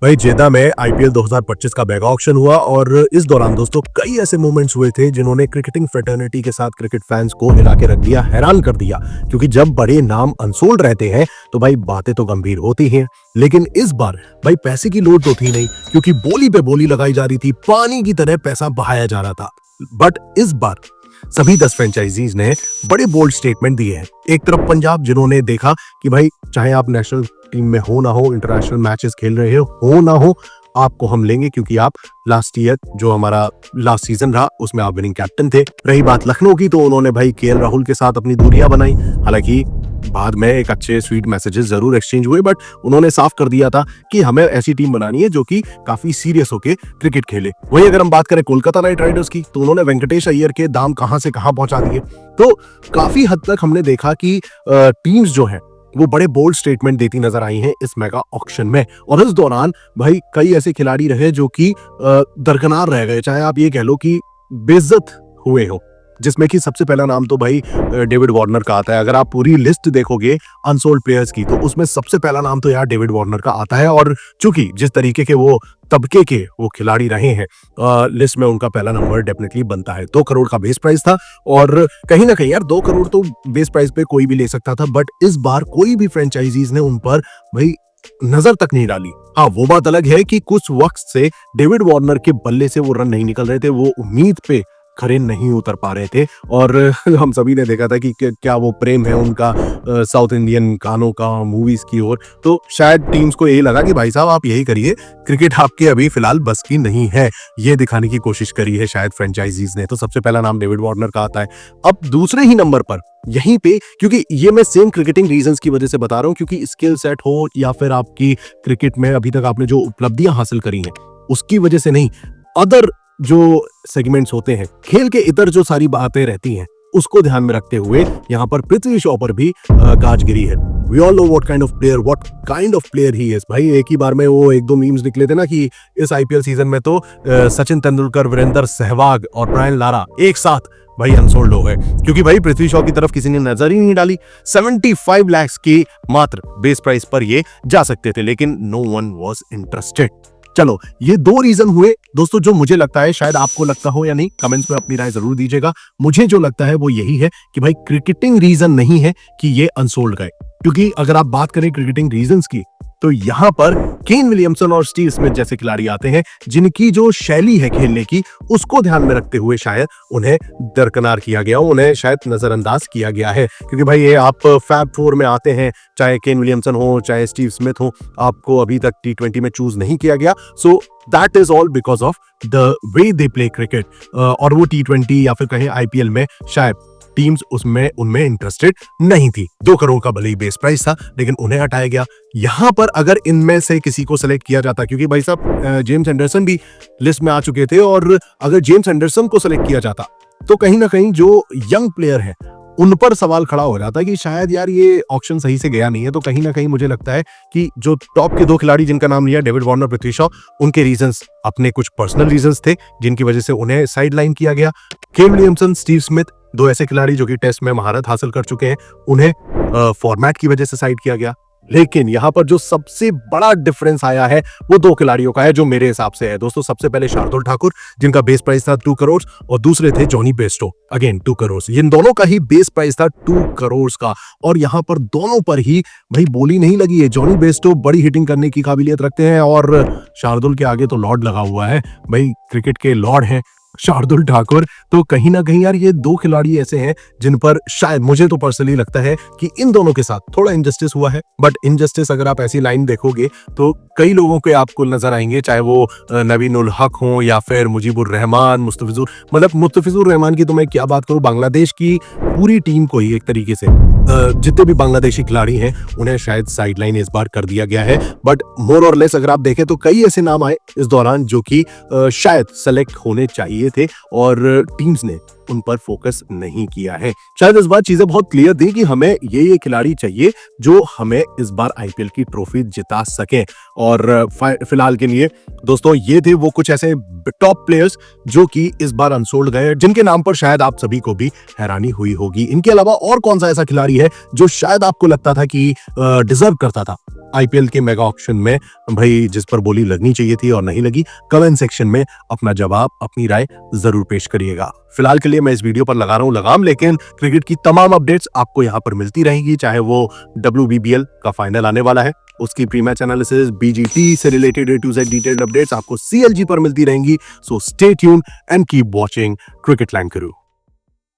भाई जेदा में आईपीएल 2025 का मेगा ऑक्शन हुआ और इस दौरान दोस्तों कई ऐसे मोमेंट्स हुए थे जिन्होंने क्रिकेटिंग फ्रेटर्निटी के साथ क्रिकेट फैंस को हिला के रख दिया, हैरान कर दिया। क्योंकि जब बड़े नाम अनसोल्ड रहते हैं तो भाई बातें तो गंभीर होती हैं, लेकिन इस बार भाई पैसे की लोड तो थी नहीं, क्योंकि बोली पे बोली लगाई जा रही थी, पानी की तरह पैसा बहाया जा रहा था। बट इस बार सभी 10 फ्रेंचाइजीज ने बड़े बोल्ड स्टेटमेंट दिए हैं। एक तरफ पंजाब, जिन्होंने देखा कि भाई चाहे आप नेशनल टीम में हो ना हो, इंटरनेशनल मैचेस खेल रहे हो ना हो, आपको हम लेंगे क्योंकि आप लास्ट ईयर जो हमारा लास्ट सीजन रहा उसमें आप विनिंग कैप्टन थे। रही बात लखनऊ की, तो उन्होंने भाई केएल राहुल के साथ अपनी दूरियां बनाई। हालांकि बाद में एक अच्छे स्वीट मैसेजेस जरूर एक्सचेंज हुए, बट उन्होंने साफ कर दिया था कि हमें ऐसी टीम बनानी है जो कि काफी सीरियस होके क्रिकेट खेले। वहीं अगर हम बात करें कोलकाता नाइट राइडर्स की, तो उन्होंने वेंकटेश अय्यर के दाम कहां से कहां पहुंचा दिए। तो काफी हद तक हमने देखा कि टीम्स जो है वो बड़े बोल्ड स्टेटमेंट देती नजर आई हैं इस मेगा ऑक्शन में। और इस दौरान भाई कई ऐसे खिलाड़ी रहे जो कि दरकिनार रह गए, चाहे आप ये कह लो कि बेइज्जत हुए हो, जिसमें कि सबसे पहला नाम तो भाई डेविड वार्नर का आता है। अगर आप पूरी लिस्ट देखोगे अनसोल्ड प्लेयर्स की, तो उसमें सबसे पहला नाम तो यार डेविड वार्नर का आता है। और चूंकि जिस तरीके के वो तबके के वो खिलाड़ी रहे हैं, लिस्ट में उनका पहला नंबर डेफिनेटली बनता है। 2 करोड़ का बेस प्राइस था, और कहीं ना कहीं यार 2 करोड़ तो बेस प्राइस पे कोई भी ले सकता था, बट इस बार कोई भी फ्रेंचाइजीज ने उन पर भाई नजर तक नहीं डाली। हाँ, वो बात अलग है कि कुछ वक्त से डेविड वार्नर के बल्ले से वो रन नहीं निकल रहे थे, वो उम्मीद पे खरे नहीं उतर पा रहे थे। और हम सभी ने देखा था कि क्या वो प्रेम है उनका साउथ इंडियन गानों का, मूवीज की ओर। तो शायद टीम्स को यही लगा कि भाई साहब आप यही करिए, क्रिकेट आपके अभी फिलहाल बस की नहीं है, ये दिखाने की कोशिश करी है शायद फ्रेंचाइजीज ने। तो सबसे पहला नाम डेविड वार्नर का आता है। अब दूसरे ही नंबर पर यहीं पे, क्योंकि ये मैं सेम क्रिकेटिंग रीजंस की वजह से बता रहा हूँ, क्योंकि स्किल सेट हो या फिर आपकी क्रिकेट में अभी तक आपने जो उपलब्धियां हासिल करी हैं उसकी वजह से नहीं, अदर जो सेगमेंट्स होते हैं, खेल के इतर जो सारी बातें रहती हैं, उसको ध्यान में रखते हुए यहाँ पर पृथ्वी शॉ पर भी गाजगिरी है। We all know what kind of player he is. भाई एक ही बार में वो 1-2 मीम्स निकले थे ना कि इस आईपीएल सीजन में तो सचिन तेंदुलकर, वीरेंद्र सहवाग और ब्रायन लारा एक साथ भाई अनसोल्ड हो गए, क्योंकि भाई पृथ्वी शॉ की तरफ किसी ने नजर ही नहीं डाली। 75 लाख की मात्र बेस प्राइस पर ये जा सकते थे, लेकिन नो वन वाज इंटरेस्टेड। चलो, ये 2 रीजन हुए दोस्तों, जो मुझे लगता है, शायद आपको लगता हो या नहीं, कमेंट्स में अपनी राय जरूर दीजिएगा। मुझे जो लगता है वो यही है कि भाई क्रिकेटिंग रीजन नहीं है कि ये अनसोल्ड गए। क्योंकि अगर आप बात करें क्रिकेटिंग रीजंस की, तो यहां पर केन विलियमसन और स्टीव स्मिथ जैसे खिलाड़ी आते हैं, जिनकी जो शैली है खेलने की, उसको ध्यान में रखते हुए शायद उन्हें दरकिनार किया गया, उन्हें शायद नजरअंदाज किया गया है। क्योंकि भाई ये आप फैब 4 में आते हैं, चाहे केन विलियमसन हो चाहे स्टीव स्मिथ हो, आपको अभी तक T20 में चूज नहीं किया गया। So that is all because of the way they play cricket. और वो T20 या फिर कहें आईपीएल में शायद टीम्स उनमें इंटरेस्टेड नहीं थी। 2 करोड़ का भले ही बेस प्राइस था, लेकिन उन्हें हटाया गया। यहां पर अगर इनमें से किसी को सेलेक्ट किया जाता, क्योंकि भाई साहब जेम्स एंडरसन भी लिस्ट में आ चुके थे, और अगर जेम्स एंडरसन को सेलेक्ट किया जाता तो कहीं ना कहीं जो यंग प्लेयर है उन पर सवाल खड़ा हो जाता कि शायद यार ये ऑक्शन सही से गया नहीं है। तो कहीं ना कहीं मुझे लगता है कि जो टॉप के 2 खिलाड़ी जिनका नाम लिया, डेविड वार्नर, पृथ्वी शॉ, उनके रीजंस अपने कुछ पर्सनल रीजंस थे जिनकी वजह से उन्हें साइडलाइन किया गया। केन विलियमसन, स्टीव स्मिथ, 2 ऐसे खिलाड़ी जो कि टेस्ट में महारत हासिल कर चुके हैं, उन्हें फॉर्मेट की वजह से साइड किया गया। लेकिन यहां पर जो सबसे बड़ा डिफरेंस आया है वो 2 खिलाड़ियों का है, जो मेरे हिसाब से है दोस्तों। सबसे पहले शार्दुल ठाकुर, जिनका बेस प्राइस था 2 करोड़, और दूसरे थे जॉनी बेस्टो, अगेन 2 करोड़। इन दोनों का ही बेस प्राइस था 2 करोड़ का, और यहां पर दोनों पर ही भाई बोली नहीं लगी है। जॉनी बेस्टो बड़ी हिटिंग करने की काबिलियत रखते हैं, और शार्दुल के आगे तो लॉर्ड लगा हुआ है, भाई क्रिकेट के लॉर्ड हैं शार्दुल ठाकुर। तो कहीं ना कहीं यार ये 2 खिलाड़ी ऐसे हैं जिन पर शायद, मुझे तो पर्सनली लगता है कि इन दोनों के साथ थोड़ा इनजस्टिस हुआ है। बट इनजस्टिस अगर आप ऐसी लाइन देखोगे तो कई लोगों के आपको नजर आएंगे, चाहे वो नवीन उल हक हो या फिर मुजीबुर रहमान, मुस्तफिजुर रहमान की तो मैं क्या बात करूं, बांग्लादेश की पूरी टीम को ही एक तरीके से जितने भी बांग्लादेशी खिलाड़ी हैं उन्हें शायद साइडलाइन इस बार कर दिया गया है। बट मोर और लेस अगर आप देखें तो कई ऐसे नाम आए इस दौरान जो कि शायद सेलेक्ट होने चाहिए थे, और टीम्स ने उन पर फोकस नहीं किया है। शायद इस बार चीजें बहुत क्लियर थी कि हमें ये खिलाड़ी चाहिए जो हमें इस बार आईपीएल की ट्रॉफी जिता सके। और फिलहाल के लिए दोस्तों ये थे वो कुछ ऐसे टॉप प्लेयर्स जो कि इस बार अनसोल्ड गए, जिनके नाम पर शायद आप सभी को भी हैरानी हुई होगी। इनके अलावा और कौन सा ऐसा खिलाड़ी है जो शायद आपको लगता था कि डिजर्व करता था आईपीएल के मेगा ऑक्शन में, भाई जिस पर बोली लगनी चाहिए थी और नहीं लगी? कमेंट सेक्शन में अपना जवाब, अपनी राय जरूर पेश करिएगा। फिलहाल के लिए मैं इस वीडियो पर लगा रहा हूं लगाम, लेकिन क्रिकेट की तमाम अपडेट्स आपको यहां पर मिलती रहेंगी, चाहे वो WBBL का फाइनल आने वाला है, उसकी प्री मैच एनालिसिस, BGT से related A to Z detailed updates आपको CLG पर मिलती रहेंगी। So stay tune and keep watching cricket land crew.